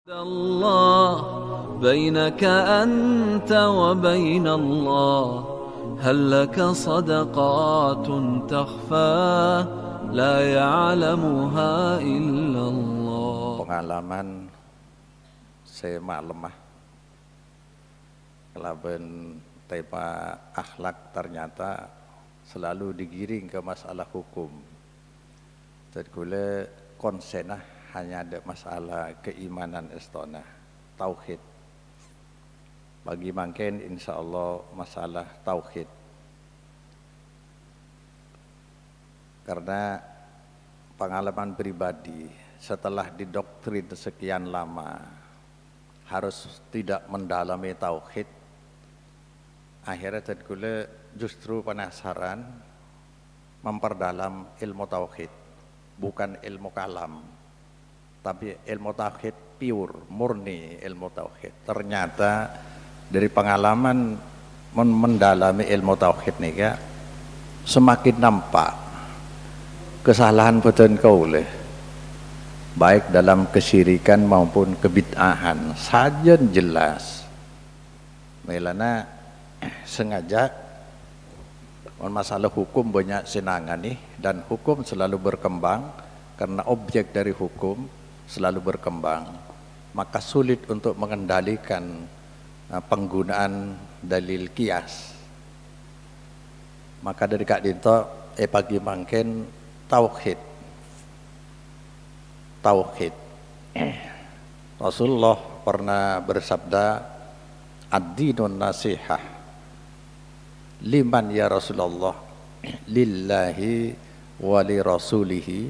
الله بينك أنت وبين الله هل لك صدقات تخفى لا يعلمها إلا الله. Pengalaman saya lemah kelaban tema akhlak ternyata selalu digiring ke masalah hukum. Jadi kula konsenah hanya ada masalah keimanan istana, tauhid. Bagi mungkin insya Allah masalah tauhid. Karena pengalaman pribadi setelah didoktrin sekian lama harus tidak mendalami tauhid, akhirnya tergula justru penasaran memperdalam ilmu tauhid, bukan ilmu kalam, tapi ilmu tauhid pure, murni ilmu tauhid. Ternyata dari pengalaman mendalami ilmu tauhid nih ya, semakin nampak kesalahan boten kaulih, baik dalam kesyirikan maupun kebid'ahan saja jelas. Melana sengaja masalah hukum banyak sinangan nih, dan hukum selalu berkembang karena objek dari hukum selalu berkembang, maka sulit untuk mengendalikan penggunaan dalil kias. Maka dari Kak Dinto pagi mangken tauhid Rasulullah pernah bersabda, ad-dinun nasihah. Liman ya Rasulullah? Lillahi wa li rasulihi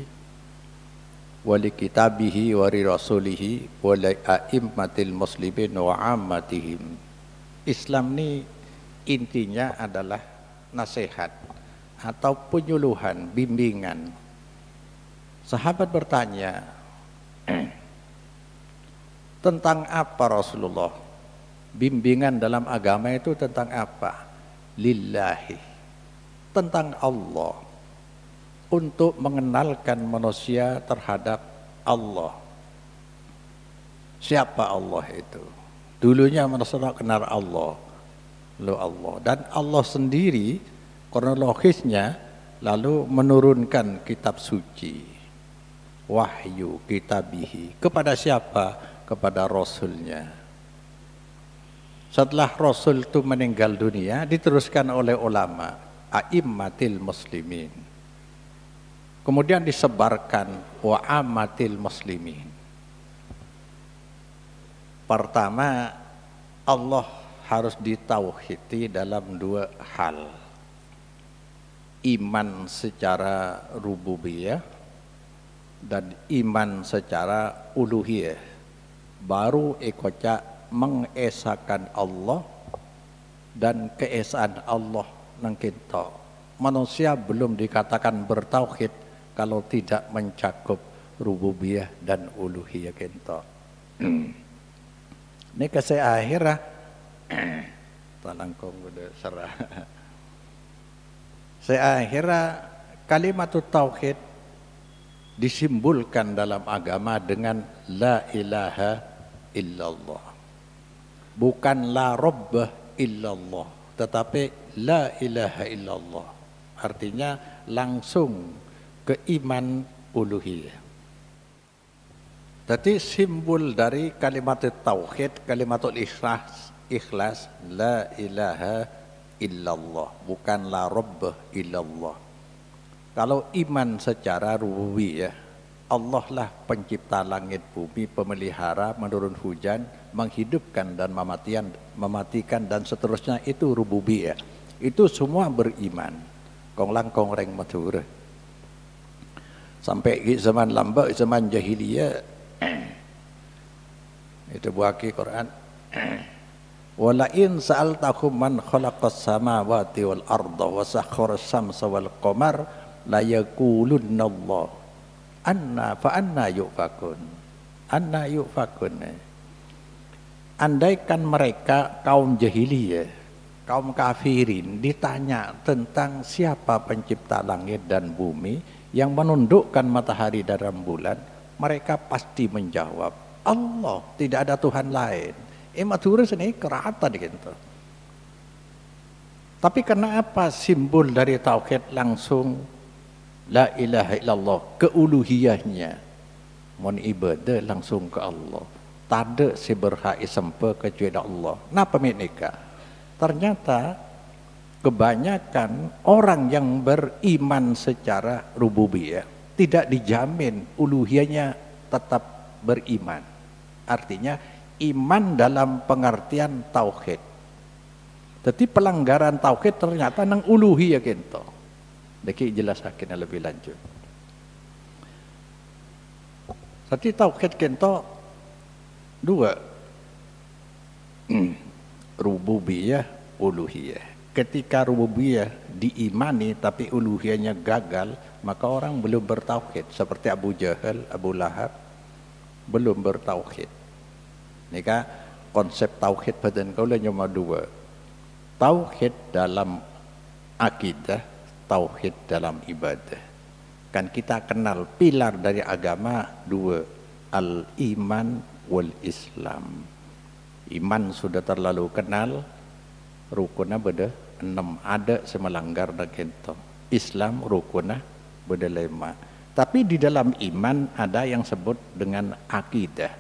wa li kitabihi wa li rasulihi wa li a'immatil muslimin wa ammatihim. Islam ini intinya adalah nasihat atau penyuluhan, bimbingan. Sahabat bertanya, tentang apa Rasulullah? Bimbingan dalam agama itu tentang apa? Lillahi, tentang Allah, untuk mengenalkan manusia terhadap Allah. Siapa Allah itu? Dulunya manusia kenal Allah, dan Allah sendiri kronologisnya lalu menurunkan kitab suci, wahyu kitabihi kepada siapa? Kepada Rasulnya. Setelah Rasul itu meninggal dunia, diteruskan oleh ulama, a'immatil muslimin. Kemudian disebarkan wa ammatil muslimin. Pertama, Allah harus ditauhidi dalam dua hal. Iman secara rububiyah dan iman secara uluhiyah. Baru ekoca mengesakan Allah dan keesaan Allah nang kita. Manusia belum dikatakan bertauhid kalau tidak mencakup rububiyah dan uluhiyah kita. Ini kasih akhirah talangkong udah serah. Saya akhirah kalimat tauhid disimbolkan dalam agama dengan la ilaha illallah. Bukan la rabbah illallah, tetapi la ilaha illallah. Artinya langsung ke iman uluhiyah. Jadi simbol dari kalimat tauhid, kalimatul ikhlas, la ilaha illallah, bukan la rabbah illallah. Kalau iman secara rububiyah, Allah lah pencipta langit bumi, pemelihara, menurun hujan, menghidupkan dan mematikan dan seterusnya, itu rububiyah. Itu semua beriman. Kong langkong reng matur. Sampai zaman lamba, zaman jahiliyah, itu buaki Quran. Wala in sa'altahum man khalaqas samawati wal arda wa sakhkhara as-samsa wal qamar la yaqulunna Allah. Anna yufakun. Andaikan mereka kaum jahiliyah, kaum kafirin ditanya tentang siapa pencipta langit dan bumi yang menundukkan matahari dan rembulan, mereka pasti menjawab Allah, tidak ada Tuhan lain. Matur sini kerata gitu. Tapi karena apa simbol dari tauhid langsung la ilaha illallah, keuluhiyahnya. Mon ibadah langsung ke Allah. Tada si berhak isempa kecuali Allah. Napa mereka? Ternyata kebanyakan orang yang beriman secara rububiyah tidak dijamin uluhiyahnya tetap beriman. Artinya iman dalam pengertian tauhid. Jadi pelanggaran tauhid ternyata nang uluhiyah kento. Deki jelasakin lebih lanjut. Jadi tauhid kento dua, rububiyah, uluhiyah. Ketika rububiyah diimani tapi uluhiyahnya gagal, maka orang belum bertauhid. Seperti Abu Jahal, Abu Lahab belum bertauhid. Nika konsep tauhid badan kau lah cuma dua. Tauhid dalam akidah, tauhid dalam ibadah. Kan kita kenal pilar dari agama dua, al-iman wal Islam. Iman sudah terlalu kenal, rukunnya beda 6, ada semelanggar dan kento. Islam rukunnya beda 5. Tapi di dalam iman ada yang sebut dengan akidah.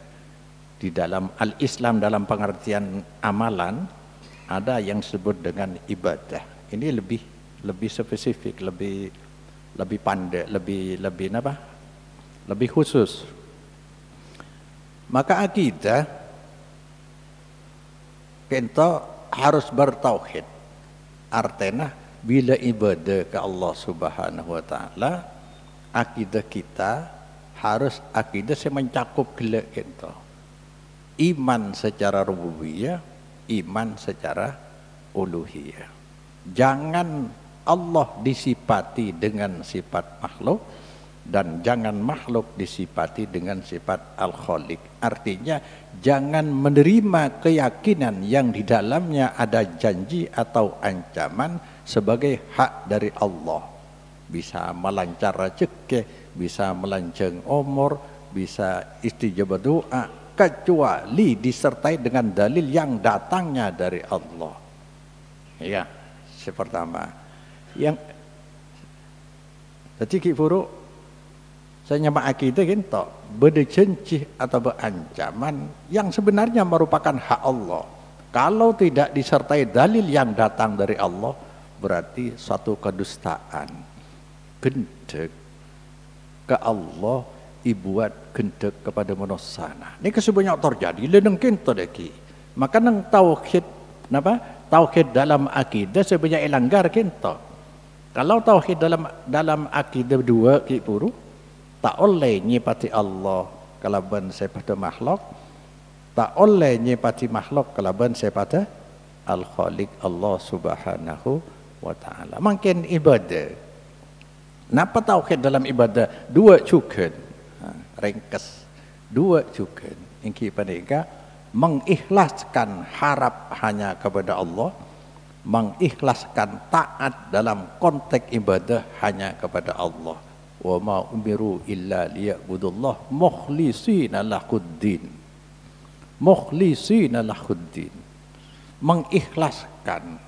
Di dalam al-Islam dalam pengertian amalan ada yang disebut dengan ibadah. Ini lebih spesifik, lebih pandai, lebih khusus. Maka akidah kita harus bertauhid. Artinya bila ibadah ke Allah Subhanahu wa taala, akidah kita harus akidah yang mencakup gelak kita. Iman secara rububiyah, iman secara uluhiyah. Jangan Allah disifati dengan sifat makhluk dan jangan makhluk disifati dengan sifat al-khaliq. Artinya jangan menerima keyakinan yang di dalamnya ada janji atau ancaman sebagai hak dari Allah. Bisa melancar rezeki, bisa melanceng umur, bisa istijabah doa, kecuali disertai dengan dalil yang datangnya dari Allah. Ya, pertama. Yang jadi kifuru saya nyama akidah gitu, berjanji atau berancaman yang sebenarnya merupakan hak Allah. Kalau tidak disertai dalil yang datang dari Allah, berarti suatu kedustaan. Gendek ke Allah ibuat gendek kepada manusia. Ini kesebanyak terjadi leneng kento deki. Maka nang tauhid napa? Tauhid dalam akidah sebanyak ilanggar kento. Kalau tauhid dalam akidah dua ki puru tak oleh nyipati Allah kalaban sepada makhluk, tak oleh nyipati makhluk kalaban sepada al-khaliq Allah Subhanahu wa taala. Mungkin ibadah. Napa tauhid dalam ibadah dua cukup. Ringkes dua cukup. Ingki panega mengikhlaskan harap hanya kepada Allah, mengikhlaskan taat dalam konteks ibadah hanya kepada Allah. Wa ma umiru illa liya'budullah mukhlishina lahuddin. Mukhlishina lahuddin. Mengikhlaskan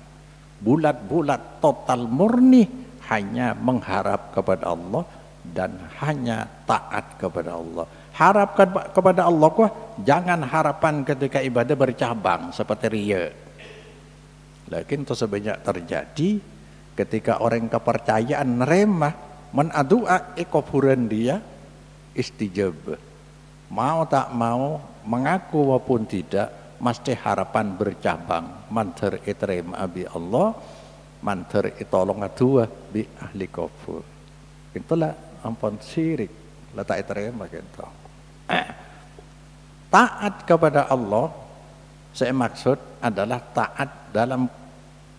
bulat-bulat total murni hanya mengharap kepada Allah dan hanya taat kepada Allah. Harap kepada Allah kok jangan harapan ketika ibadah bercabang seperti riya. Lakin itu sebanyak terjadi ketika orang kepercayaan nerema menadua ikufuran dia istijabah. Mau tak mau, mengaku maupun tidak, mesti harapan bercabang. Manter iterema bi Allah, manter itolong adua bi ahli kufur. Itulah ampun syirik, letak iterema gitu. Taat kepada Allah, saya maksud adalah taat dalam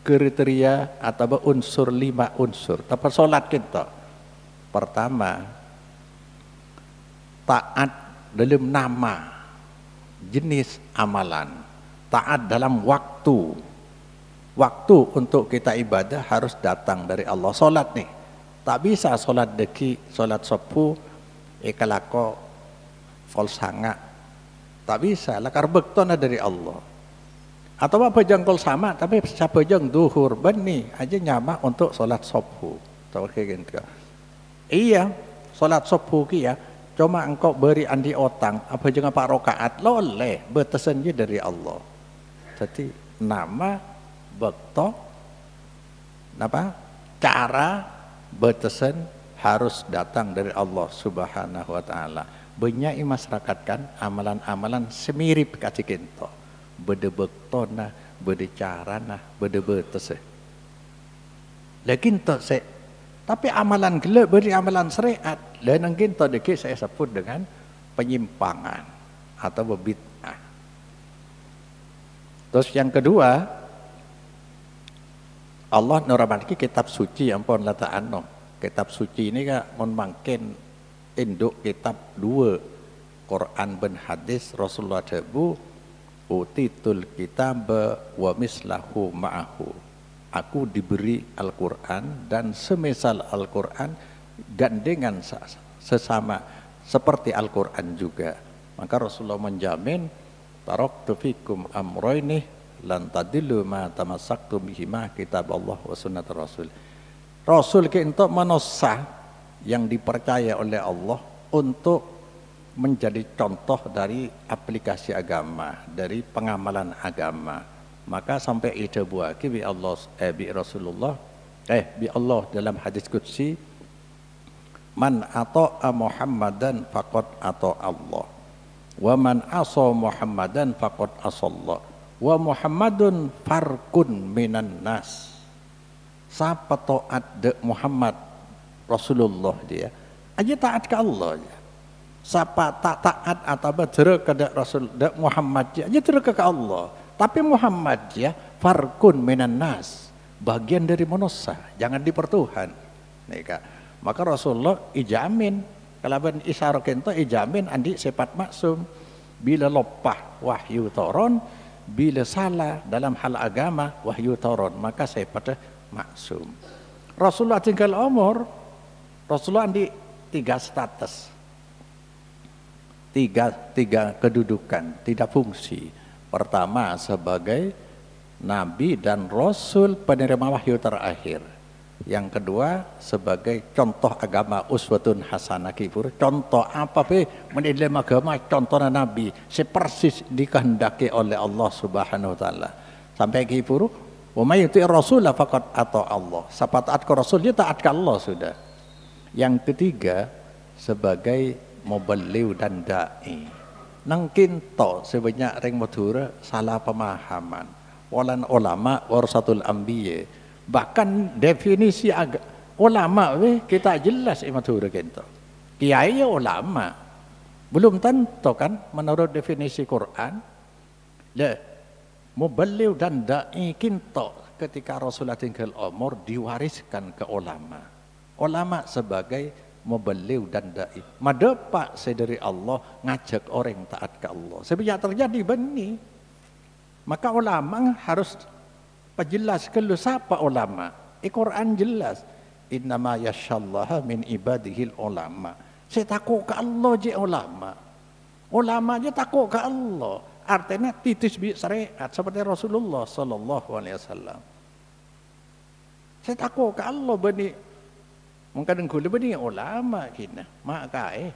kriteria atau unsur 5 unsur. Tapi solat kita, pertama taat dalam nama, jenis amalan, taat dalam waktu. Waktu untuk kita ibadah harus datang dari Allah. Solat nih, tak bisa solat deki, solat sopu, ekalako, fol sanga, Tak bisa lah, karena bektona dari Allah. Atau apa jengkol sama, tapi siapa jeng duhur beni aja nyama untuk sholat subuh. Tahu kayak gitu. Iya, sholat subuh kia, cuma engkau beri andi otang, apa jeng apa rokaat, loleh betesannya dari Allah. Jadi nama bekto, apa cara betesan harus datang dari Allah Subhanahu Wa Taala. Banyak masyarakat kan amalan-amalan semirip kacik kento. Bede bektona, bede carana, bede betese. Lakin tak se, tapi amalan gelap beri amalan syariat. Lain angin tak deki saya sebut dengan penyimpangan atau bid'ah. Terus yang kedua, Allah nuramanki kitab suci ampun lataan no. Kitab suci ini kan mungkin induk kitab dua, Quran dan hadis Rasulullah Debu. Utitul kitab wa mislahu ma'ahu. Aku diberi Al-Quran dan semisal Al-Quran gandengan sesama seperti Al-Quran juga. Maka Rasulullah menjamin taraktu fikum amroini lan tadillu ma tamassaktum bihima kitab Allah wa sunnat Rasul. Rasul kita manusia yang dipercaya oleh Allah untuk menjadi contoh dari aplikasi agama, dari pengamalan agama. Maka sampai ide buaki bi Allah bi Rasulullah bi Allah dalam hadis qudsi, man ata'a Muhammadan faqad ata'a Allah wa man asa Muhammadan faqad asallah wa Muhammadun farkun minan nas. Siapa taat de Muhammad Rasulullah dia aja taat ke Allah aja. Siapa tak taat atau berjere ke Rasul Muhammad aja jere ke Allah. Tapi Muhammad ya farkun minan nas, bagian dari manusia, jangan dipertuhan. Nika. Maka Rasulullah ijamin kalaban isyarah kento ijamin andi sifat maksum. Bila lopah wahyu toron, bila salah dalam hal agama wahyu toron, maka sifatnya maksum. Rasulullah tinggal umur, Rasulullah andi 3 status. Tiga kedudukan, tidak fungsi. Pertama sebagai Nabi dan Rasul penerima wahyu terakhir. Yang kedua sebagai contoh agama uswatun hasanah kifur. Contoh apa be menilai agama contohnya Nabi sepersis dikehendaki oleh Allah Subhanahu Wa Taala. Sampai kifur, wa may yuti Rasul faqad ata Allah. Siapa taat ke Rasul dia taat ke Allah sudah. Yang ketiga sebagai mubaliw dan da'i. Nang kinto sebanyak ring madura salah pemahaman. Walan ulama warasatul anbiya. Bahkan definisi ulama kita jelas madura kinto. Kiai ulama. Belum tentu kan menurut definisi Quran. Le mubaliw dan da'i kinto ketika Rasulullah tinggal umur diwariskan ke ulama. Ulama sebagai mubaliw dan da'i. Madepak saya dari Allah ngajak orang taat ke Allah. Sebenarnya terjadi benih. Maka ulama harus penjelas kalau siapa ulama. Quran jelas. Innama yashallaha min ibadihil ulama. Saya takut ke Allah je ulama. Ulama je takut ke Allah. Artinya titis bi syariat seperti Rasulullah sallallahu alaihi wasallam. Saya takut ke Allah benih. Mungkin engkau lebih ni ulama kina, mak kai.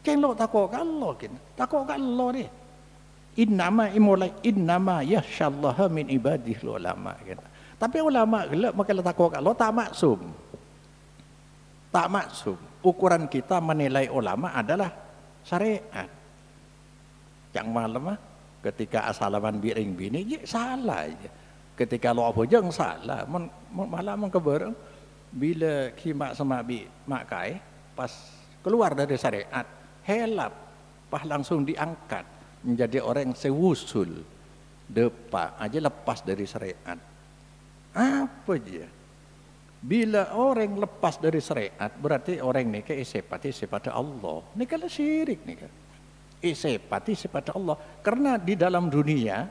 Kena takut Allah kina, takut Allah ni. Innama yashallaha min ibadih ulama kina. Tapi ulama gelap maka takut Allah tak maksum. Tak maksum. Ukuran kita menilai ulama adalah syariat. Yang malam ketika asalaman biring bini, salah aja. Ketika lo apa jeng salah, malah mengkebareng bila kimak sama mak kai pas keluar dari syariat, helap, pas langsung diangkat menjadi orang sewusul depa aja lepas dari syariat. Apa dia? Bila orang lepas dari syariat berarti orang ni ke isepati Allah. Ni kalau syirik ni kan. Isepati sifat Allah. Karena di dalam dunia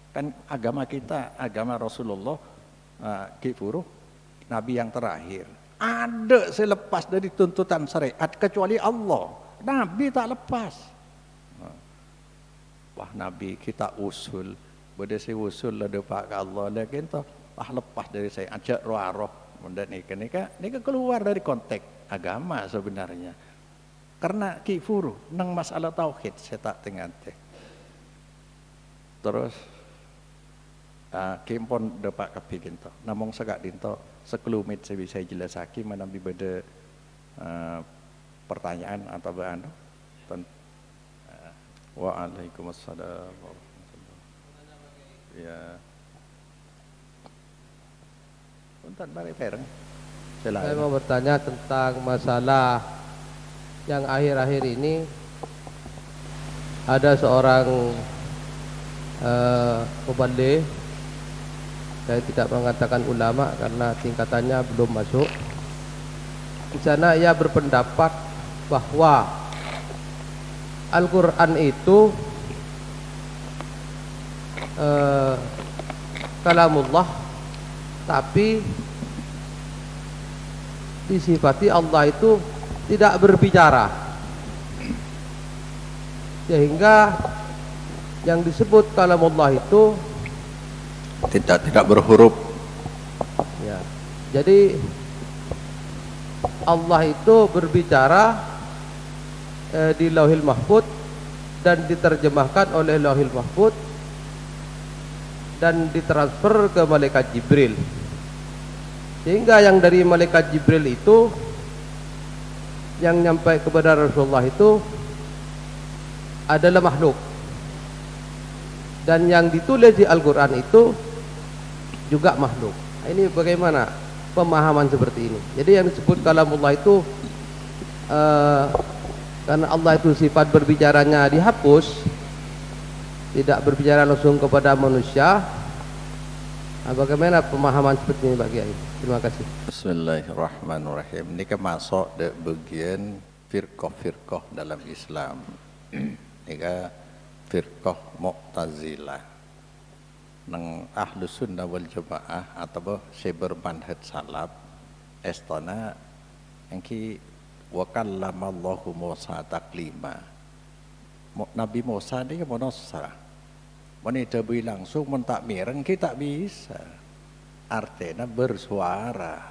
kan agama kita, agama Rasulullah kifuru, Nabi yang terakhir. Ada selepas dari tuntutan syariat kecuali Allah. Nabi tak lepas. Wah Nabi kita usul, berdasi usul lah depak ke Allah, lakin tu lepas dari saya ajak roh. Benda ni keluar dari konteks agama sebenarnya. Karena kifuru nang masalah tauhid saya tak tengah teh. Terus kimpon depak kepikin to. Namong segak dinto sekelumit saya bisa jelasaki mana bi beda pertanyaan atau anu. Waalaikumsalam warahmatullahi. Ya. Punten bari pereng. Saya mau bertanya tentang masalah yang akhir-akhir ini ada seorang muballigh, saya tidak mengatakan ulama karena tingkatannya belum masuk. Di sana ia berpendapat bahwa Al-Quran itu kalamullah, tapi disifati Allah itu tidak berbicara, sehingga yang disebut kalamullah itu tidak berhuruf. Ya, jadi Allah itu berbicara di Lauhil Mahfuz dan diterjemahkan oleh Lauhil Mahfuz dan ditransfer ke malaikat Jibril, sehingga yang dari malaikat Jibril itu yang nyampai kepada Rasulullah itu adalah makhluk, dan yang ditulis di Al-Quran itu juga makhluk. Ini bagaimana pemahaman seperti ini? Jadi yang disebut kalamullah itu karena Allah itu sifat berbicaranya dihapus, tidak berbicara langsung kepada manusia. Bagaimana pemahaman seperti ini Pak Kiai? Terima kasih. Bismillahirrahmanirrahim. Ini kan masuk di bagian firqah dalam Islam. Ini kan firqah Mu'tazilah. Nang Ahlus Sunnah wal Jamaah atau seber manhaj salaf estona engki wa kallamallahu Musa taklima. Nabi Musa ni kan manusia. Mana terbi langsung mentak mireng kita bisa. Artinya bersuara.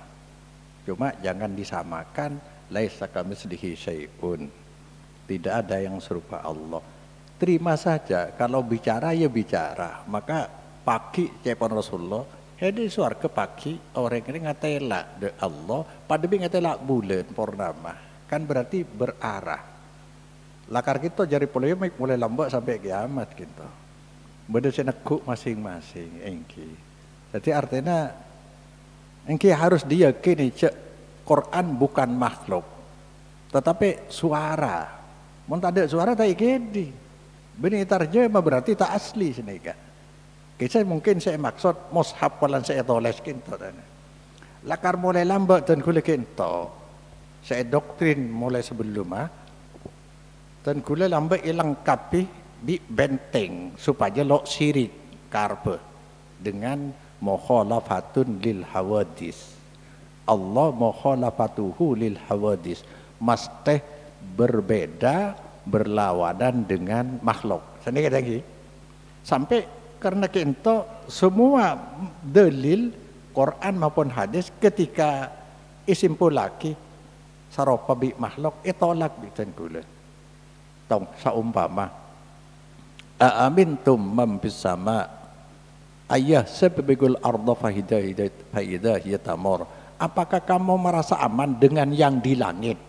Cuma jangan disamakan laisa kamitslihi syai'un. Tidak ada yang serupa Allah. Terima saja kalau bicara ya bicara. Maka pagi cepon Rasulullah, hedi suarga pagi orang ini ngatela de Allah, pada bi ngatela bulan purnama. Kan berarti berarah. Lakar kita jari polemik mulai lambat sampai kiamat gitu. Beda senekuk masing-masing engki. Jadi artinya engki harus diyakini cek Quran bukan makhluk, tetapi suara. Mun tak ada suara tak ikedi. Bini tarjemah berarti tak asli senika. Kisah mungkin saya maksud mushaf walan saya tulis kinto dan. Lakar mulai lambat dan kule kinto. Saya doktrin mulai sebelum dan kule lambat ilang kapi di benteng supaya lo sirik karpe dengan mukhalafatun lil hawadis. Allah mukhalafatuhu lil hawadis, mesti berbeda berlawanan dengan makhluk. Saya kata lagi sampai karena kita semua dalil Quran maupun hadis ketika isimpul laki saropa bi makhluk itolak bi kula. Tong saumpama aamintum man bis sama ayah sababul arda faida hiya tamur. Apakah kamu merasa aman dengan yang di langit?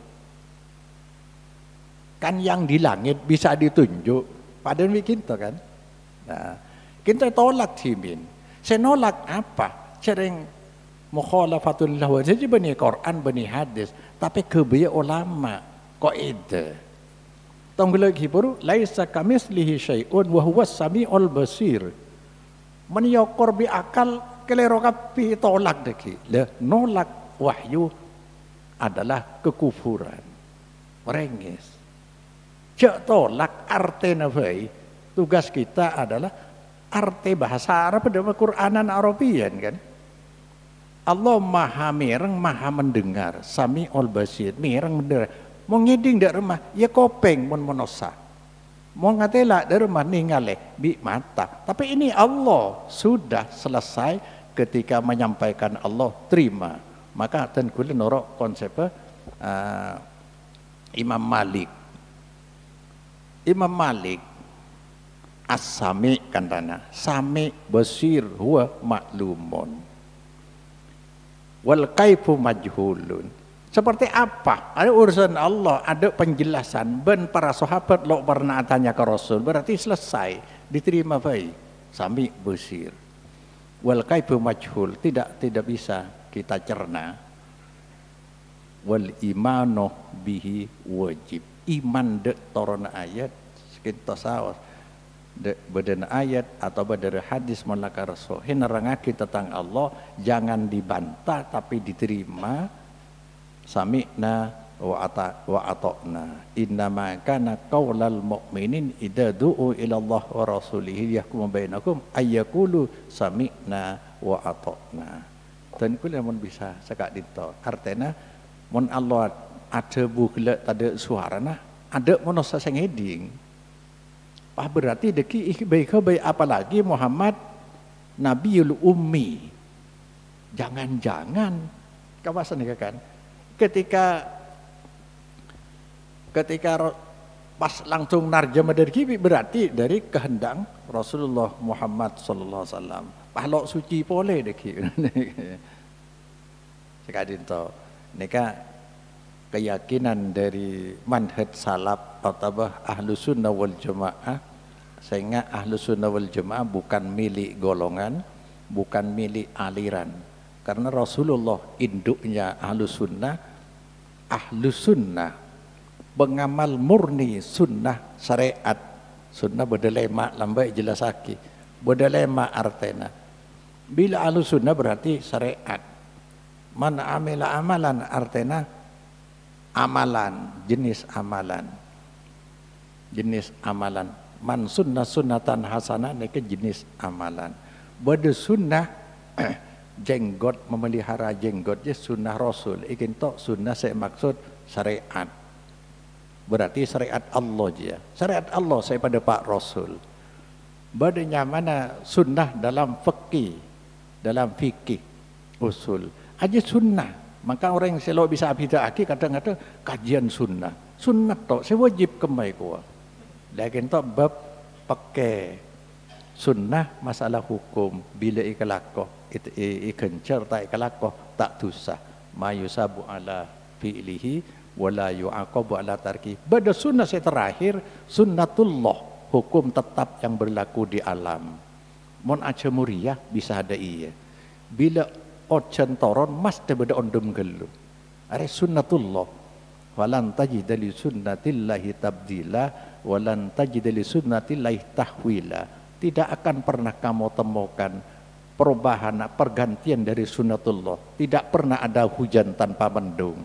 Kan yang di langit bisa ditunjuk padahal kita kan. Nah, kita tolak timin. Saya nolak apa? Sering mukhalafatul lahu. Jadi bani Quran, bani hadis, tapi kebiya ulama kaidah. Tonggola kiburu laisa kamislihi syai'un wa huwas samiul basir. Menyokor bi akal kelero kapi tolak deki. Lah nolak wahyu adalah kekufuran. Merengis. Cek tolak artena bae. Tugas kita adalah arti bahasa Arab pada Quranan Arabian kan. Allah maha mireng, maha mendengar. Samiul basir, mireng mendengar. Mau ngeding dak rumah, ya kopeng mun monosa. Mau ngatela dak rumah ningale bi mata. Tapi ini Allah sudah selesai ketika menyampaikan Allah terima. Maka dan kula norok konsep Imam Malik. Imam Malik as-sami kandana, sami basir huwa maklumun. Wal kaifu majhulun. Seperti apa? Ada urusan Allah, ada penjelasan. Ben para sahabat lo pernah tanya ke Rasul, berarti selesai, diterima baik. Sami basir. Wal kaifu majhul, tidak bisa kita cerna. Wal imanu bihi wajib. Iman dek toron ayat kita sawas badan ayat atau badan hadis malaka rasul nerangake tentang Allah jangan dibantah tapi diterima. Sami'na wa ata'na innama kana qaulal mu'minin idza du'u ila Allah wa rasulihi yahkum bainakum ayyaqulu sami'na wa ata'na. Dan kula mun bisa sekak dito artena mun Allah ada bukle tada suara nah ada monosa sing heding. Berarti deki baik apalagi Muhammad Nabiul Ummi. Jangan-jangan kawasan kan ketika pas langsung narjamah dari kibi berarti dari kehendak Rasulullah Muhammad sallallahu alaihi wasallam. Pahlok suci boleh deki. Sekadin to nika keyakinan dari manhaj salaf atau ahlus sunnah wal jamaah, sehingga ahlus sunnah wal jamaah bukan milik golongan, bukan milik aliran, karena Rasulullah induknya ahlus sunnah pengamal murni sunnah syariat. Sunnah berdelema lambai jelasaki berdelema artena bila ahlus sunnah berarti syariat. Man amila amalan artena amalan, jenis amalan. Man sunnah sunnatan hasanah neke jenis amalan. Bade sunnah jenggot memelihara jenggot je sunnah Rasul. Ikin tok sunnah saya maksud syariat. Berarti syariat Allah je. Syariat Allah saya pada Pak Rasul. Badanya mana sunnah dalam fikih usul. Aja sunnah. Maka orang yang selalu bisa abidaki kadang-kadang kajian sunnah tok saya wajib kemai kuah. Lakin tok bab pakai sunnah masalah hukum bila ikalakoh ikencer tak ikalakoh tak dosa mayusabu ala fi'lihi wala yu'aqabu ala tarki. Pada sunnah saya terakhir sunnatullah, hukum tetap yang berlaku di alam. Mon aja muriah bisa ada iya. Bila ojan toron mas tebeda ondom gelu. Are sunnatullah. Walan tajida li sunnatillahi tabdila walan tajida li sunnatillahi tahwila. Tidak akan pernah kamu temukan perubahan, pergantian dari sunnatullah. Tidak pernah ada hujan tanpa mendung.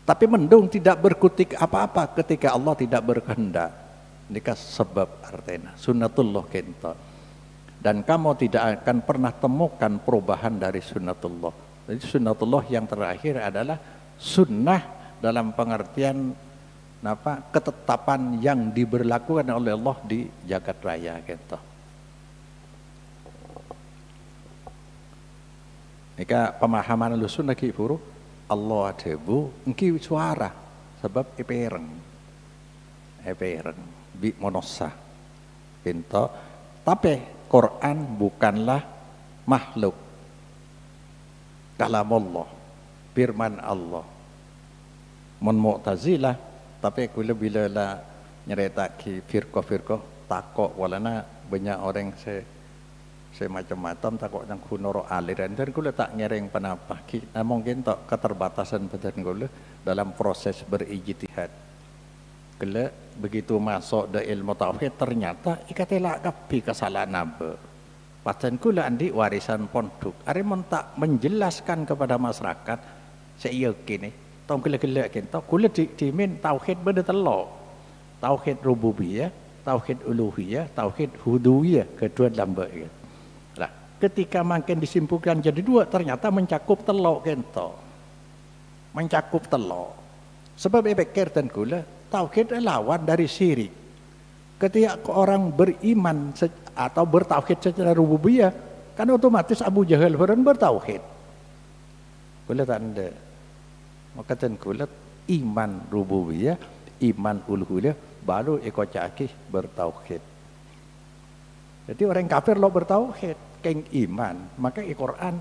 Tapi mendung tidak berkutik apa-apa ketika Allah tidak berkehendak. Nikah sebab artena sunnatullah kento. Dan kamu tidak akan pernah temukan perubahan dari sunnatullah. Jadi sunnatullah yang terakhir adalah sunnah dalam pengertian ketetapan yang diberlakukan oleh Allah di jagat raya gitu. Nika pemahaman sunnah ki furu Allah debu engki suara sebab epereng bi monosa pinto. Tapi Quran bukanlah makhluk, kalam Allah, firman Allah. Mon Mu'tazilah, tapi bila lah nyeretaki firqah takok walana banyak orang semacam-macam takok yang kunoro aliran dan kula tak nyereng penapa. Mungkin tak keterbatasan badan kula dalam proses berijtihad. Kala begitu masuk ke ilmu tauhid ternyata ikatela kapi kesalahan apa. Padan kula andi warisan pondok. Are mon tak menjelaskan kepada masyarakat saya yakin tong kula-kula kento kula dimin tauhid beda telo. Tauhid rububiyah, tauhid uluhiyah, tauhid huduwiyah kedua lamba gitu. Lah, ketika makin disimpulkan jadi dua ternyata mencakup telo kento. Mencakup telo. Sebab pikir dan gula tauhid lawan dari syirik. Ketika orang beriman atau bertauhid secara rububiyah, kan otomatis Abu Jahal bertauhid. Gula tak ada. Maka dan gula iman rububiyah, iman uluhiyah, baru ekocaki bertauhid. Jadi orang kafir lo bertauhid, keng iman. Maka Al-Quran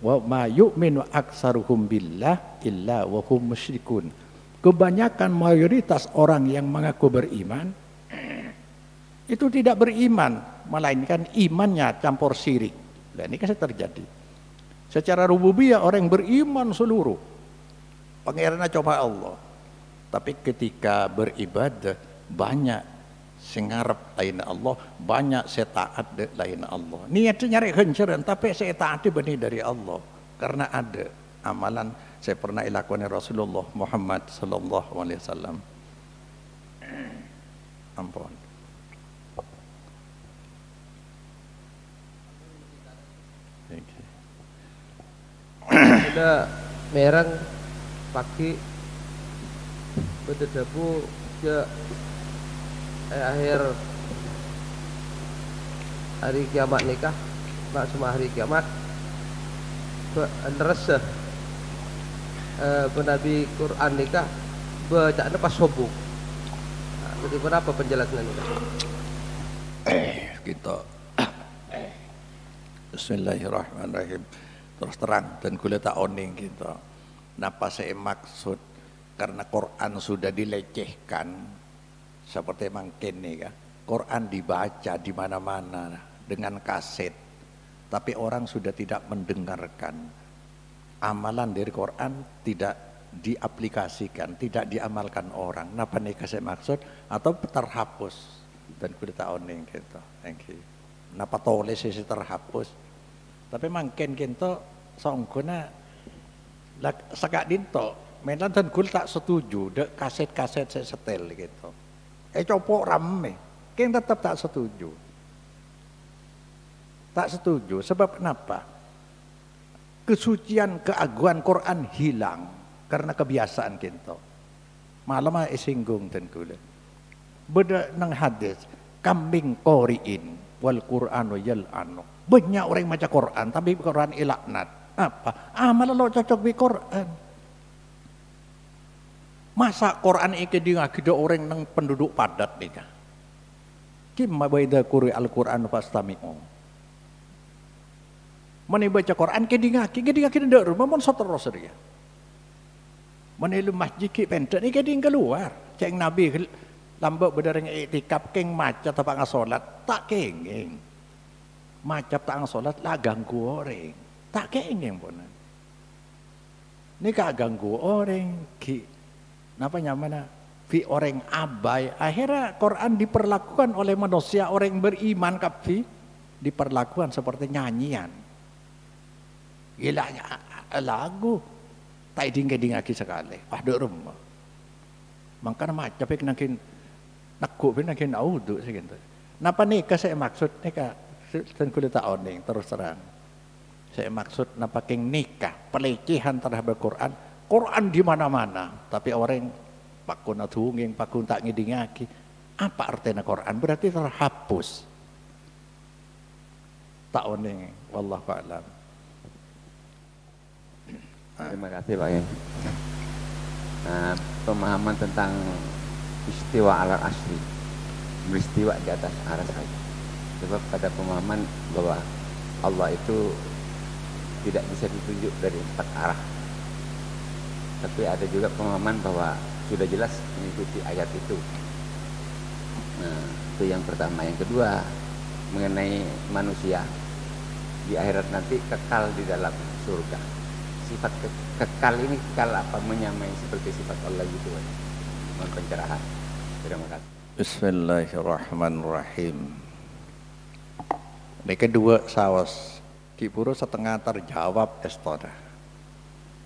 wa ma yu'minu aksaruhum billah illa wa hum musyrikun. Kebanyakan mayoritas orang yang mengaku beriman itu tidak beriman, melainkan imannya campur syirik. Dan ini kan terjadi. Secara rububiyah orang beriman seluruh. Pangerannya coba Allah. Tapi ketika beribadah banyak sengarep lain Allah, banyak saya taat lain Allah. Niatnya nyari kenceran, tapi saya taat benih dari Allah. Karena ada amalan saya pernah lakukan Rasulullah Muhammad sallallahu alaihi wasallam. Ampun. Ada merang pagi berdebu ke akhir hari kiamat nikah, maksudnya hari kiamat resah Nabi Quran nikah bacaan pas subuh. Jadi berapa penjelasannya? Kita Bismillahirrahmanirrahim. Terus terang dan kula tak oning kita. Napa saya maksud karena Quran sudah dilecehkan seperti mangken nih kan. Quran dibaca di mana-mana dengan kaset. Tapi orang sudah tidak mendengarkan. Amalan dari Quran tidak diaplikasikan, tidak diamalkan orang. Napa nih saya maksud atau terhapus dan kula tak oning kita. Thank you. Napa tulis sih terhapus? Tapi mangken kento songkona sakak dinto menan dan kul tak setuju dek kaset-kaset saya setel gitu. Copok rame, ken tetap tak setuju. Tak setuju sebab kenapa? Kesucian keagungan Quran hilang karena kebiasaan kento. Malam singgung dan kul. Beda nang hadis kambing qoriin wal Qur'anu yal'anu. Banyak orang baca Quran tapi Quran ilaknat. Apa? Malah lo cocok di Quran. Masa Quran iki dingagi orang nang penduduk padat nih kan? Kimma baida quri al-Quran fastami'u. Mane baca Quran ke dingagi ndak rumah mon terus dia. Mane lu masjid ki pentek iki ding keluar. Ceng Nabi lambok bedareng iktikaf keng maca tapak ngasolat tak kenging. Macap tak sholat lah ganggu orang, tak kengeng ponan. Ini kak ganggu orang, napa nyamana? Fi orang abai. Akhirnya Quran diperlakukan oleh manusia orang beriman kafi diperlakukan seperti nyanyian. Gila lagu, tak dingki sekali. Pada rumah. Makanya macap nakin nakuk nakin audu segitu. Napa nih saya maksud nih kak? Dan kulit tak oning terus terang. Saya maksud napaking nikah, pelecehan terhadap Quran. Quran di mana-mana, tapi orang pakun adunging, pakun tak ngidingaki. Apa artinya Quran? Berarti terhapus. Tak oning, wallahu a'lam. Terima kasih Pak. Nah, pemahaman tentang istiwa ala asli, beristiwa di atas aras saja. Sebab pada pemahaman bahwa Allah itu tidak bisa ditunjuk dari 4 arah. Tapi ada juga pemahaman bahwa sudah jelas mengikuti ayat itu. Nah, itu yang pertama. Yang kedua, mengenai manusia di akhirat nanti kekal di dalam surga. Sifat kekal ini kekal apa menyamai seperti sifat Allah gitu. Mohon pencerahan. Terima kasih. Bismillahirrahmanirrahim. Ini kedua sawas kipuro setengah terjawab estona.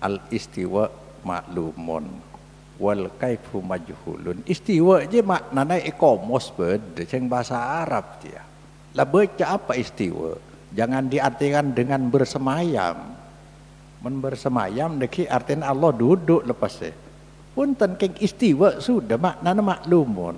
Al istiwa maklumun wal kaifu majhulun. Istiwa je maknanya ikomos beda ceng bahasa Arab dia. Lah baca apa istiwa? Jangan diartikan dengan bersemayam. Men bersemayam deki artinya Allah duduk lepas deh. Punten keng istiwa sudah maknanya maklumun.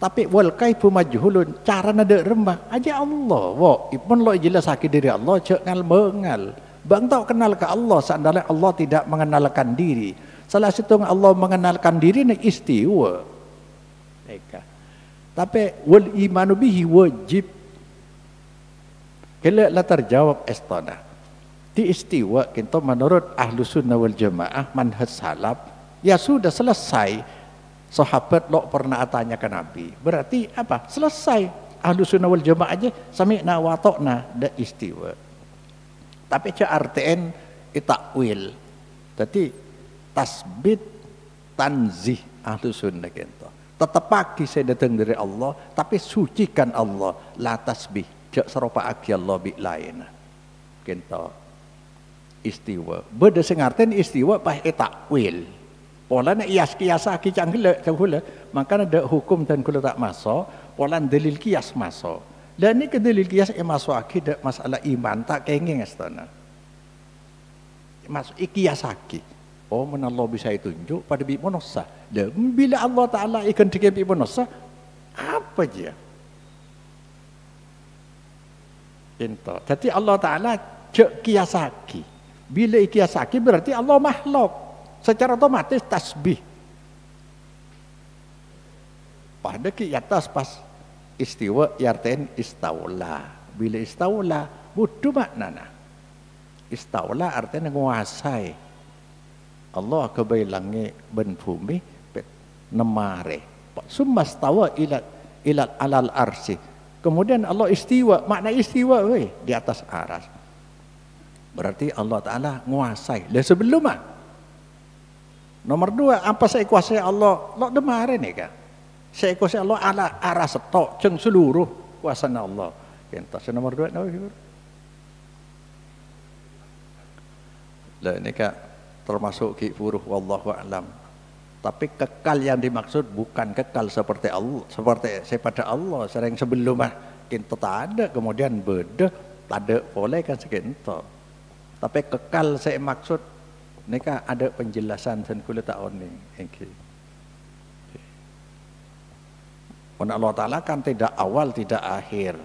Tapi wal kaifu majhulun, cara nada remah aja Allah. Wo, ipun lo jelas sakit diri Allah cek ngal mengal. Bang tau kenal ke Allah seandainya Allah tidak mengenalkan diri. Salah satu Allah mengenalkan diri ni istiwa. Eka. Tapi wal imanu bihi wajib. Kala la terjawab istana. Di istiwa kita menurut ahlu sunnah wal jamaah manhaj salaf ya sudah selesai. Sahabat lo pernah tanya ke Nabi. Berarti apa? Selesai. Ahlu sunnah wal jamaah aja sami'na wa ta'na da istiwa. Tapi ce artian itakwil. Jadi tasbit tanzih ahlu sunnah kita. Tetap pagi saya datang dari Allah, tapi sucikan Allah. La tasbih. Cek serupa agi Allah bi lain. Kita istiwa. Beda sing artian istiwa pah itakwil. Pola nak kias aki canggul, maka ada hukum dan kalau tak masuk, pola dalil kias masuk. Dan ni ke dalil kias masuk aki dak masalah iman tak kenging astana. Masuk kias aki. Oh, mana Allah bisa tunjuk pada bi monosa. Dan bila Allah Taala ikan tiga bi monosa, apa je? Ento. Jadi Allah Taala cek kias aki. Bila kias aki berarti Allah makhluk. Secara otomatis tasbih. Pada ki atas pas istiwa yarten istaula. Bila istaula budu maknana. Istaula artinya menguasai. Allah kebailangnya ben bumi nemare. Summa stawa ila alal arsi. Kemudian Allah istiwa, makna istiwa di atas aras. Berarti Allah Taala menguasai. Dan sebelum nomor dua, apa saya kuasai Allah? Lo demare nih kan? Saya kuasai Allah ala arah setok, ceng seluruh kuasanya Allah. Kentas nomor dua, lah ini kak termasuk ki furuh wallahu a'lam. Tapi kekal yang dimaksud bukan kekal seperti Allah, seperti pada Allah. Sering sebelum kita tak ada, kemudian beda, tak ada boleh kan sekitar. Tapi kekal saya maksud mereka ada penjelasan dan kulit tak oning. Allah Taala kan tidak awal tidak akhir.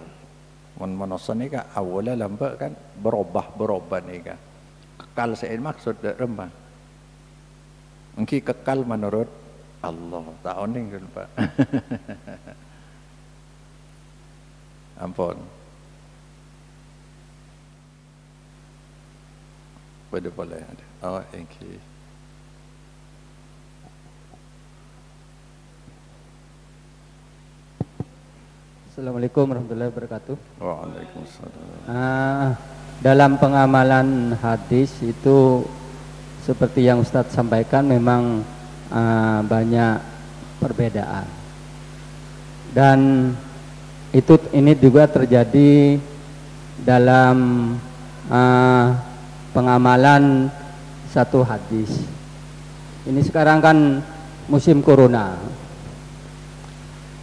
Manusia ni kan awalnya lambat kan berubah ni kan. Kekal saya maksud tak remah. Mungkin kekal menurut Allah tak oning kan Pak. Ampun. Boleh ada. Oh, thank you. Assalamualaikum warahmatullahi wabarakatuh. Waalaikumsalam. Dalam pengamalan hadis itu seperti yang Ustadz sampaikan memang banyak perbedaan. Dan ini juga terjadi dalam pengamalan satu hadis. Ini sekarang kan musim corona.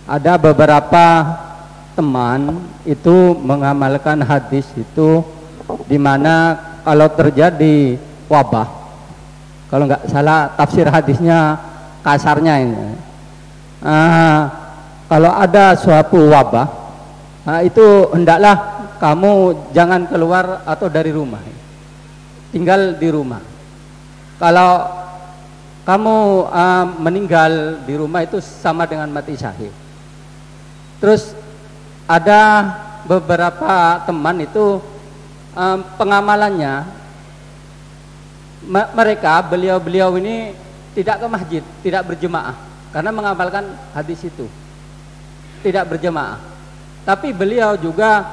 Ada beberapa teman itu mengamalkan hadis itu di mana kalau terjadi wabah, kalau nggak salah tafsir hadisnya kasarnya ini, kalau ada suatu wabah, itu hendaklah kamu jangan keluar atau dari rumah, tinggal di rumah. Kalau kamu meninggal di rumah itu sama dengan mati syahid. Terus ada beberapa teman itu pengamalannya beliau ini tidak ke masjid, tidak berjemaah karena mengamalkan hadis itu, tidak berjemaah. Tapi beliau juga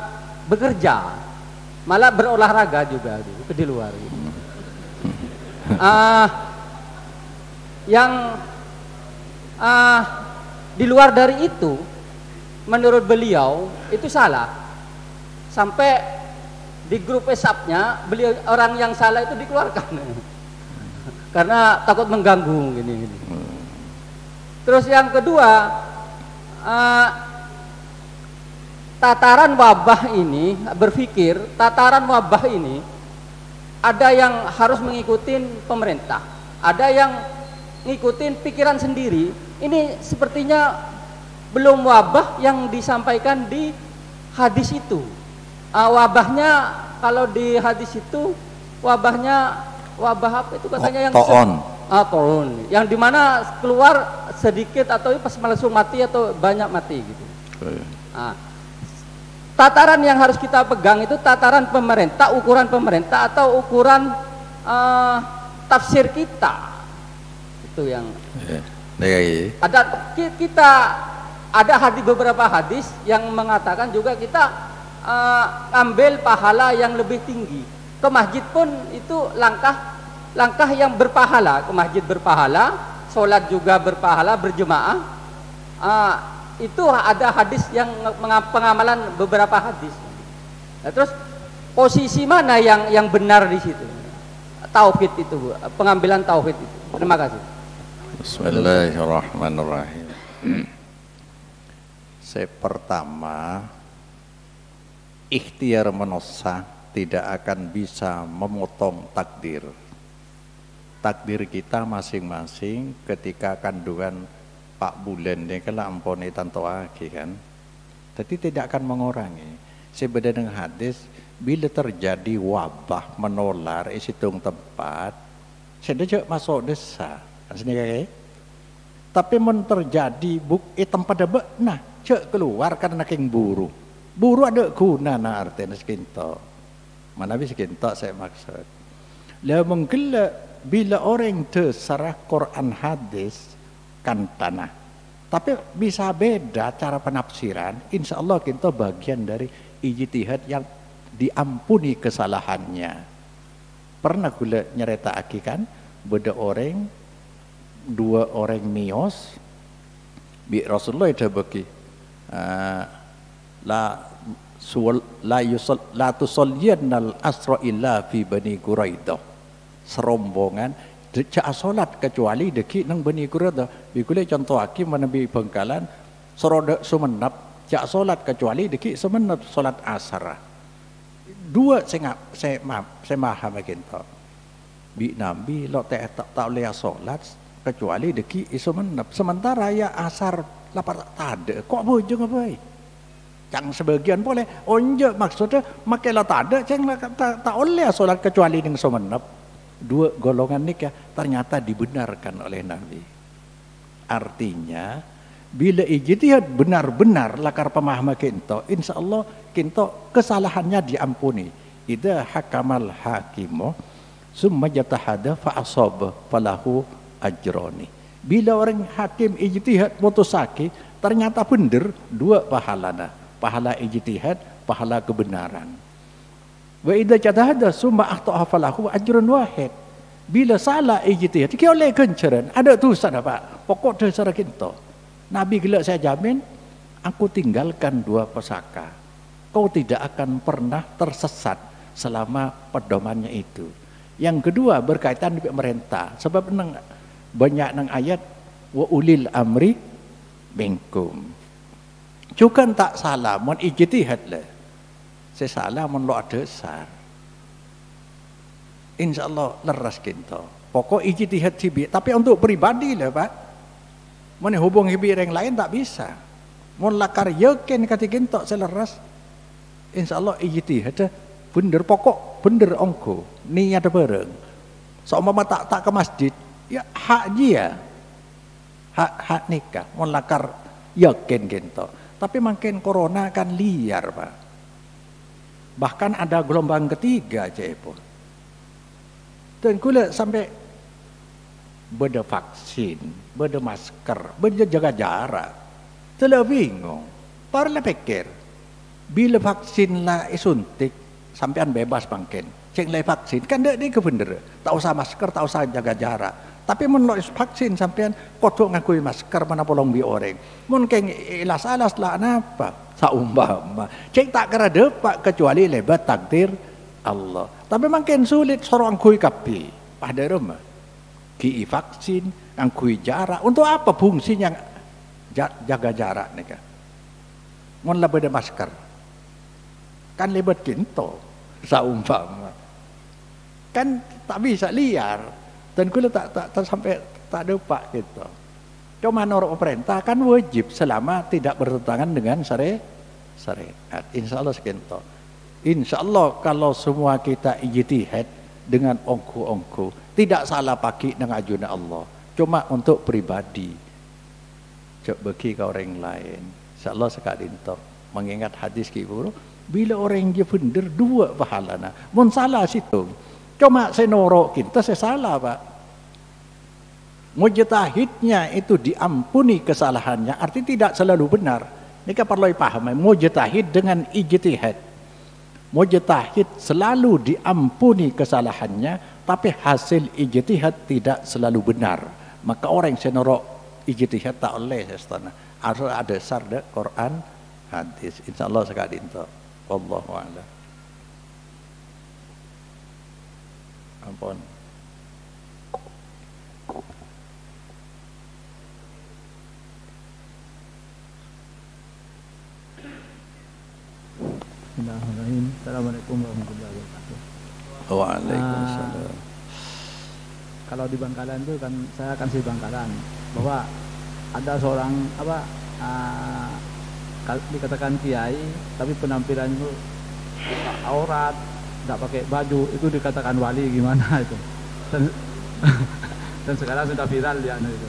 bekerja, malah berolahraga juga di luar. Yang di luar dari itu, menurut beliau itu salah. Sampai di grup WhatsApp-nya beliau orang yang salah itu dikeluarkan karena takut mengganggu gini. Terus yang kedua, tataran wabah ini, berpikir tataran wabah ini ada yang harus mengikuti pemerintah, ada yang ngikutin pikiran sendiri, ini sepertinya belum wabah yang disampaikan di hadis itu. Wabahnya kalau di hadis itu wabahnya wabah apa itu katanya yang toon, yang dimana keluar sedikit atau pas langsung mati atau banyak mati gitu. Tataran yang harus kita pegang itu tataran pemerintah, ukuran pemerintah atau ukuran tafsir kita. Itu yang ada beberapa hadis yang mengatakan juga kita ambil pahala yang lebih tinggi. Ke masjid pun itu langkah yang berpahala. Ke masjid berpahala, sholat juga berpahala, berjemaah. Itu ada hadis yang pengamalan beberapa hadis. Nah, terus posisi mana yang benar di situ? Tauhid itu, pengambilan tauhid itu. Terima kasih. Bismillahirrahmanirrahim. Pertama, ikhtiar manusia tidak akan bisa memotong takdir. Takdir kita masing-masing ketika kandungan Pak Bulan ini kan ampuni tanto aki kan. Tapi tidak akan mengurangi. Sebenarnya dengan hadis, bila terjadi wabah menular di situng tempat, sedang masuk desa. Tapi men terjadi tempat debek, nah cek keluar karena king buru. Buru ada guna na artinya sekinto. Mana bisa sekinto saya maksud. Lah mungkin bila orang terserah Quran hadis kan tanah. Tapi bisa beda cara penafsiran. Insya Allah kita bagian dari ijtihad yang diampuni kesalahannya. Pernah gula nyerita aki kan, beda orang, dua orang mios, bi Rasulullah itu bagi la tusalliyannal asra illa fi Bani Quraidah. Serombongan cak solat kecuali deki nang Bani Quraidah. Bikule contoh aki menabi Bengkalan seroda sumenep cak solat kecuali deki sumenep solat asar. Dua saya maham kita. Bi Nabi lo tak boleh solat kecuali deki sumenep. Sementara ya asar lapar tak ada. Kok bojong apa? Yang sebagian boleh. Onje maksudnya makelah tak ada. Ceng tak boleh solat kecuali dengan sumenep. Dua golongan nikah ternyata dibenarkan oleh Nabi. Artinya bila ijtihad benar-benar lakar pemahaman kita, insya Allah kita kesalahannya diampuni. Idza hakamal hakimu summa jatahada fa asaba falahu ajroni. Bila orang hakim ijtihad mutusaki ternyata benar, dua pahalana, pahala ijtihad, pahala kebenaran. Wa idza jatahada summa akhta'a falahu ajrun wahid. Bila salah ijtihad, kita oleh kenceran, ada dosa Pak. Pokok dosa kita. Nabi gila saya jamin, aku tinggalkan dua pesaka. Kau tidak akan pernah tersesat selama pedomannya itu. Yang kedua berkaitan dengan pemerintah. Sebab banyak nang ayat wa ulil amri minkum. Cukan tak salah, mon ijtihad lah. Saya salah mon lo ada besar. Insya Allah leras kita. Pokok ijtihad tibi. Tapi untuk pribadi lah Pak. Mon hubung hibi yang lain tak bisa. Mon lakar yakin kata kita seleras. Insya Allah ijtihad bener pokok bener ongko. Niat bareng. Seumpama tak ke masjid, ya hak dia. Hak nikah. Mon lakar yakin kita. Tapi makin corona kan liar Pak. Bahkan ada gelombang ketiga Cepol. Dan kula sampai beda vaksin, beda masker, beda jaga jarak. Telah bingung. Parla pikir, bila vaksin lah isuntik, sampean bebas bangken. Cek lai vaksin, kan dia kebener. Tak usah masker, tak usah jaga jarak. Tapi menurut vaksin sampean kotok ngakui masker mana polong bi orang. Mungkin ilas-alas lah apa? Saumpama. Cek tak kira dapat kecuali lebat takdir Allah. Tapi makin sulit sorong angkui kapi pada rumah. Ki vaksin, angkui jarak. Untuk apa fungsinya jaga jarak nih kan? Mon lebih ada masker. Kan lebat kinto saumpama. Kan tak bisa liar. Dan kula tak sampai tak ada pak gitu. Cuma menurut perintah kan wajib selama tidak bertentangan dengan syariat. Insya Allah sekian. Insya Allah kalau semua kita ijtihad dengan ongko-ongko, tidak salah pakai dengan ajunan Allah. Cuma untuk pribadi, coba bagi ke orang lain. Insya Allah sekali itu mengingat hadis kiburu, bila orang yang benar dua pahalana, mun salah situ. Cuma saya norok kita saya salah pak. Mujtahidnya itu diampuni kesalahannya, arti tidak selalu benar. Ini kan perlu dipahami. Mujtahid dengan ijtihad. Mujtahid selalu diampuni kesalahannya, tapi hasil ijtihad tidak selalu benar. Maka orang yang senorok ijtihad tak oleh sestana. Harus ada sarda Quran, hadis. Insyaallah sekali itu. Wallahu a'lam. Ampun. Bismillahirrahmanirrahim. Assalamualaikum warahmatullahi wabarakatuh. Waalaikumsalam. Kalau di Bangkalan itu kan saya akan di Bangkalan bahwa ada seorang dikatakan kiai tapi penampilannya itu aurat, tidak pakai baju, itu dikatakan wali gimana itu? Dan sekarang sudah viral ya itu.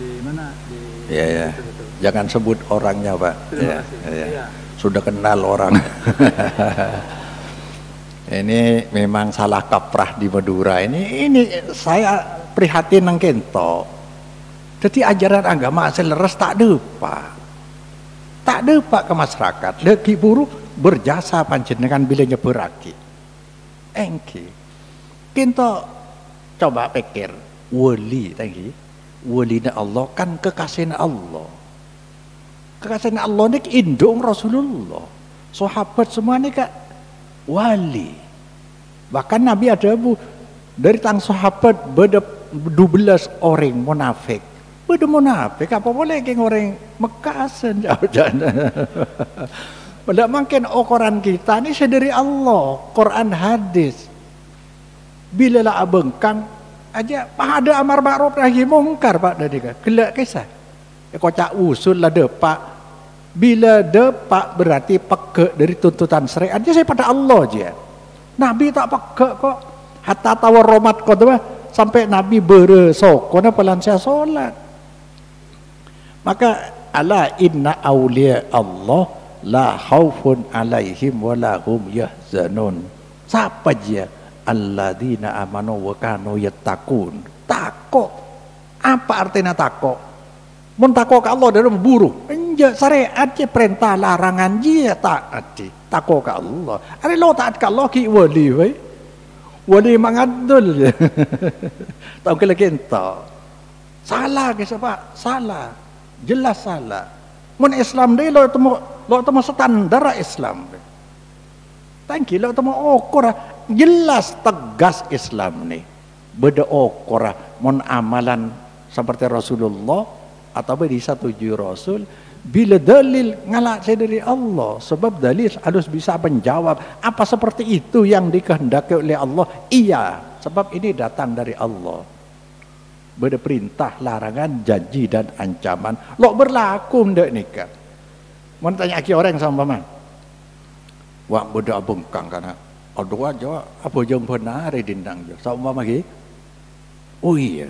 Di mana? Di Ya. itu. Jangan sebut orangnya, Pak. Terima kasih. Ya. Iya. Sudah kenal orang. Ini memang salah kaprah di Madura. Ini saya prihatin nang kento. Jadi ajaran agama asal leres tak ada, Pak. Tak ada, Pak, ke masyarakat. Lagi buru berjasa panjenengan bila nyeberaki. Engki. Kento coba pikir, wali tadi. Walina Allah kan kekasihnya Allah. Kekasihnya Allah ini indung Rasulullah. Sahabat semua ini kak wali. Bahkan Nabi ada dari tang sahabat beda 12 orang munafik. Beda munafik apa boleh kayak orang Mekasan jauh-jauh. Pada mungkin Quran kita ini dari Allah, Quran hadis. Bila lah abengkang aja ada amar ma'ruf nahi mungkar pak dari gelak kisah. Kocak usul lah depak. Bila depak berarti peke dari tuntutan syariat aja saya pada Allah aja. Nabi tak peke kok. Hatta tawar romat kok tuh sampai Nabi beresok kona pelansia solat. Maka ala inna awliya Allah la khaufun alaihim wa lahum yahzanun. Siapa dia? Alladzina amanu wa kanu yattaqun. Takok. Apa artinya takok? Mun takok ke Allah dari memburu. Enja syariat je perintah larangan je taat. Takok ke Allah. Ari lo taat ke Allah ki wali we. Wali mangadul je. Tahu ke lagi entah. Salah ke siapa? Salah. Jelas salah. Mun Islam deh lo temu standar Islam. Tangki lo temu okor. Jelas tegas Islam nih. Beda okor mon amalan seperti Rasulullah atau beda satuju Rasul bila dalil ngalak saya dari Allah, sebab dalil harus bisa menjawab apa seperti itu yang dikehendaki oleh Allah. Iya, sebab ini datang dari Allah. Beda perintah, larangan, janji dan ancaman. Lo berlaku ndak nikah. Mau tanya aki orang sama paman. Wah beda bengkang karena aduh aja apa yang benar dindang je. Sama lagi. Oh iya.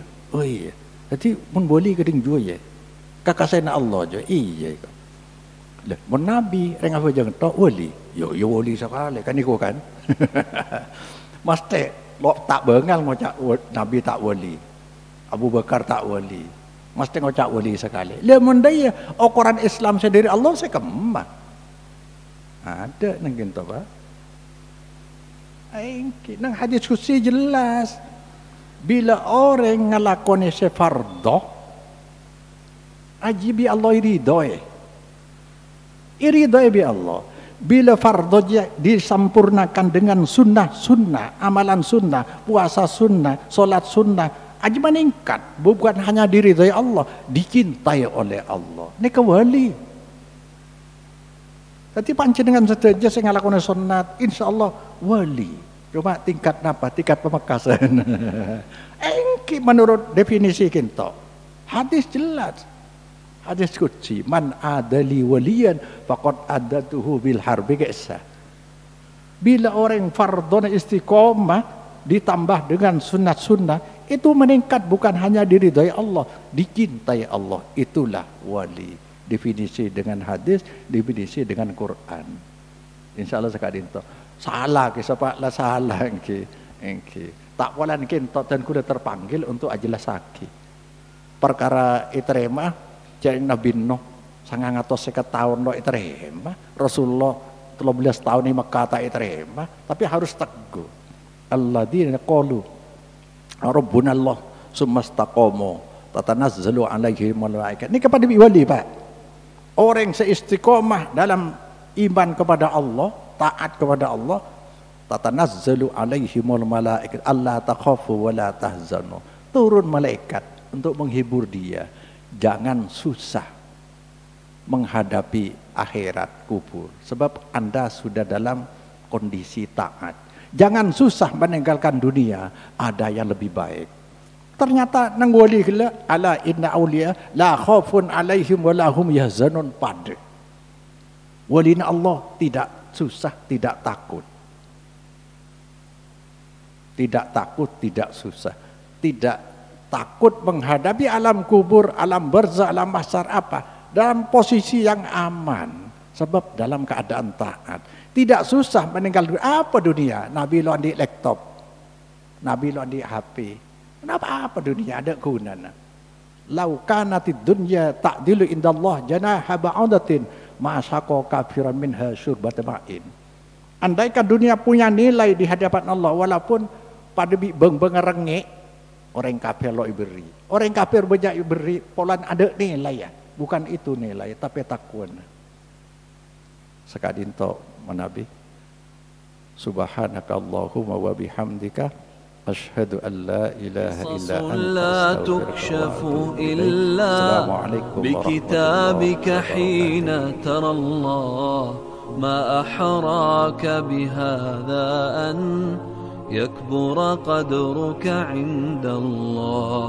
Jadi mun boleh keding jua ya. Kakasena Allah je. Iya. Lah mun nabi reng apa jangan tok wali. Yo wali sekali kan iku kan. Mesti lo tak bengal ngocak nabi tak wali. Abu Bakar tak wali. Mesti ngocak wali sekali. Lah mun daya Quran Islam sendiri Allah saya kemah. Ada nang kento Pak. Nang hadis kursi jelas bila orang ngelakoni sefardo ajibi Allah iridoy bi Allah bila fardo disempurnakan dengan sunnah amalan sunnah, puasa sunnah, solat sunnah aji meningkat, bukan hanya diridhoi Allah, dicintai oleh Allah. Ini kewali. Tapi panjenengan saja saya ngelakoni sunat, insya Allah wali. Cuma tingkat apa? Tingkat pemekasan. Iki menurut definisi kita. Hadis jelas. Hadis qudsi, man adali waliyan faqad adatuhu bil harbi kisah. Bila orang fardhon istiqomah ditambah dengan sunnah-sunnah, itu meningkat bukan hanya diridhai Allah, dicintai Allah. Itulah wali. Definisi dengan hadis, definisi dengan Quran. Insyaallah sekali itu. Salah ke siapa lah salah engke. Tak polan kita dan kuda terpanggil untuk ajelasake. Perkara iterema jaring Nabi Nuh 950 tahun lo iterema. Rasulullah 13 tahun di Mekah tak iterema, tapi harus teguh. Alladzina qalu Rabbuna Allah sumastaqamu tatanazzalu alaihim malaikah. Ini kepada wali, Pak. Orang seistiqomah dalam iman kepada Allah, taat kepada Allah, tatanazzalu alaihimul malaikat alla takhafu wa la tahzanu. Turun malaikat untuk menghibur dia. Jangan susah menghadapi akhirat kubur, sebab Anda sudah dalam kondisi taat. Jangan susah meninggalkan dunia, ada yang lebih baik. Ternyata nang wali kala ala inna auliya la khaufun alaihim wa lahum yahzanun pada. Walina Allah tidak susah, tidak takut. Tidak takut, tidak susah. Tidak takut menghadapi alam kubur, alam barzakh, alam mahsyar apa? Dalam posisi yang aman. Sebab dalam keadaan taat. Tidak susah meninggal dunia. Apa dunia? Nabi lo di laptop. Nabi lo di HP. Kenapa apa dunia ada gunanya? Lau kanatid dunya ta'dilu indallah janaha ba'udatin ma syaqa kafiran minha syurbat ma'in. Andaikan dunia punya nilai di hadapan Allah, walaupun pada beng-beng rengek, orang kafir lo iberi. Orang kafir banyak iberi, polan ada nilai ya. Bukan itu nilai, tapi takwa. Sekadin to manabi. Subhanaka Allahumma wa bihamdika asyhadu an la ilaha illa anta astaghfiruka wa atubu ilaik. بكتابك حين ترى الله ما أحراك بهذا أن يكبر قدرك عند الله